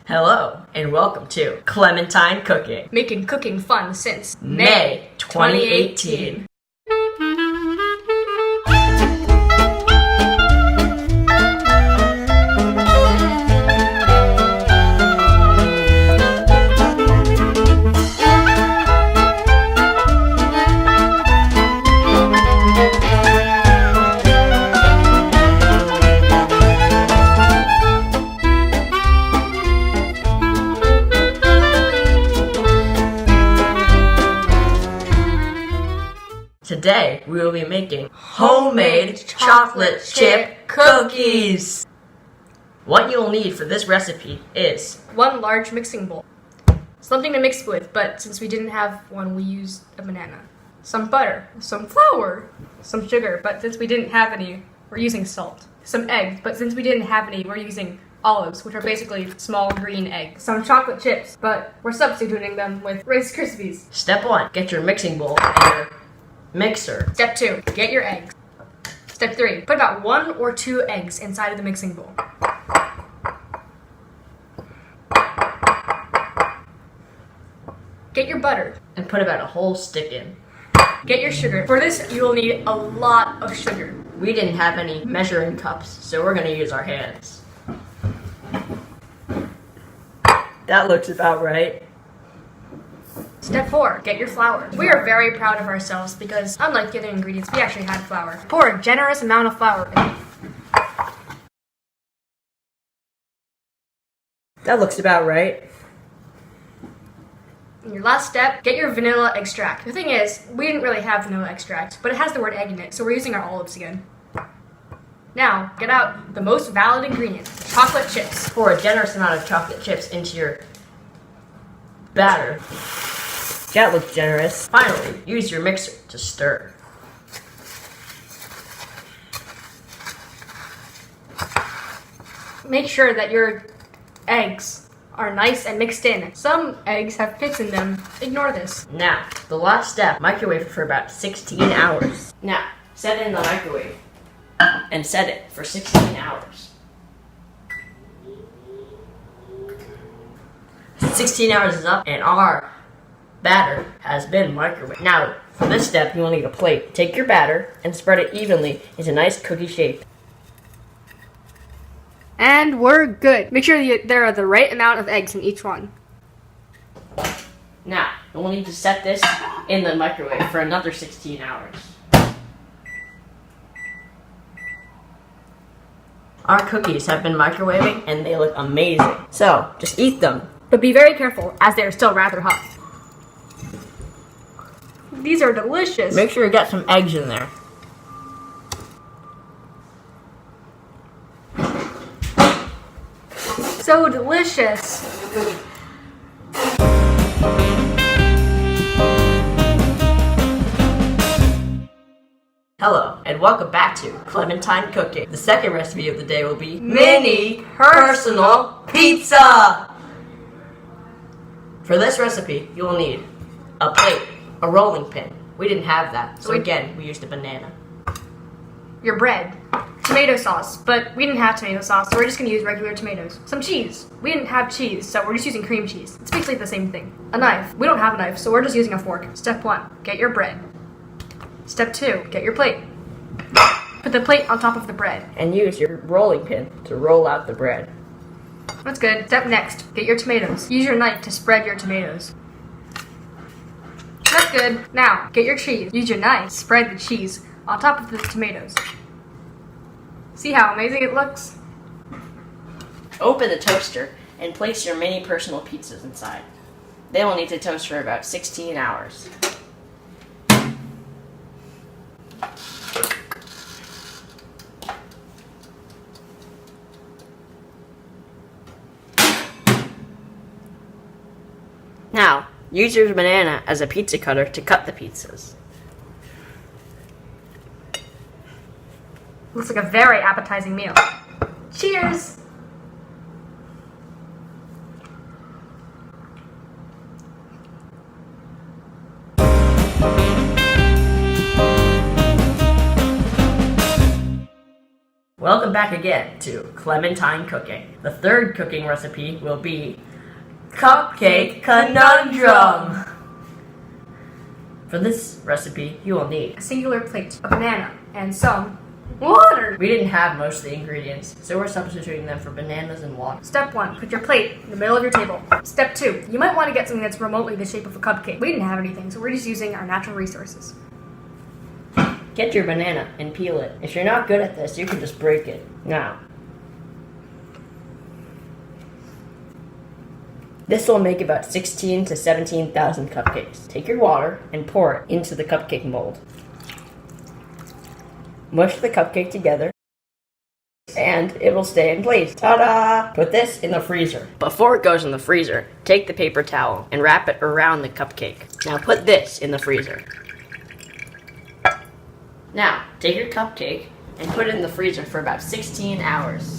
Hello, and welcome to Clementine Cooking. Making cooking fun since May 2018. Today, we will be making homemade chocolate chip cookies. What you will need for this recipe is one large mixing bowl, something to mix with, but since we didn't have one, we used a banana. Some butter, some flour, some sugar, but since we didn't have any, we're using salt. Some eggs, but since we didn't have any, we're using olives, which are basically small green eggs. Some chocolate chips, but we're substituting them with Rice Krispies. Step 1. Get your mixing bowl and your mixer. Step 2. Get your eggs. Step 3. Put about 1 or 2 eggs inside of the mixing bowl. Get your butter. And put about a whole stick in. Get your sugar. For this, you will need a lot of sugar. We didn't have any measuring cups, so we're going to use our hands. That looks about right. Step 4. Get your flour. We are very proud of ourselves because, unlike the other ingredients, we actually had flour. Pour a generous amount of flour in. That looks about right. And your last step, get your vanilla extract. The thing is, we didn't really have vanilla extract, but it has the word egg in it, so we're using our olives again. Now, get out the most valid ingredient, chocolate chips. Pour a generous amount of chocolate chips into your batter. That looks generous. Finally, use your mixer to stir. Make sure that your eggs are nice and mixed in. Some eggs have pits in them. Ignore this. Now, the last step, microwave it for about 16 hours. Now, set it in the microwave and set it for 16 hours. 16 hours is up and our batter has been microwaved. Now, for this step, you will need a plate. Take your batter and spread it evenly into nice cookie shape. And we're good. Make sure there are the right amount of eggs in each one. Now, you will need to set this in the microwave for another 16 hours. Our cookies have been microwaving and they look amazing. So, just eat them. But be very careful, as they are still rather hot. These are delicious. Make sure you get some eggs in there. So delicious. Hello, and welcome back to Clementine Cooking. The second recipe of the day will be mini personal pizza. For this recipe, you will need a plate, a rolling pin. We didn't have that, so again, we used a banana. Your bread. Tomato sauce, but we didn't have tomato sauce, so we're just going to use regular tomatoes. Some cheese. We didn't have cheese, so we're just using cream cheese. It's basically the same thing. A knife. We don't have a knife, so we're just using a fork. Step 1. Get your bread. Step 2. Get your plate. Put the plate on top of the bread. And use your rolling pin to roll out the bread. That's good. Step next. Get your tomatoes. Use your knife to spread your tomatoes. That's good. Now, get your cheese. Use your knife. Spread the cheese on top of the tomatoes. See how amazing it looks? Open the toaster and place your mini personal pizzas inside. They will need to toast for about 16 hours. Now, use your banana as a pizza cutter to cut the pizzas. Looks like a very appetizing meal. Cheers! Welcome back again to Clementine Cooking. The third cooking recipe will be Cupcake Conundrum. For this recipe, you will need A singular plate, a banana, and some water. We didn't have most of the ingredients, so we're substituting them for bananas and water. Step 1, put your plate in the middle of your table. Step 2, you might want to get something that's remotely the shape of a cupcake. We didn't have anything, so we're just using our natural resources. Get your banana and peel it. If you're not good at this, you can just break it. Now, this will make about 16 to 17,000 cupcakes. Take your water and pour it into the cupcake mold. Mush the cupcake together and it will stay in place. Ta-da! Put this in the freezer. Before it goes in the freezer, take the paper towel and wrap it around the cupcake. Now put this in the freezer. Now, take your cupcake and put it in the freezer for about 16 hours.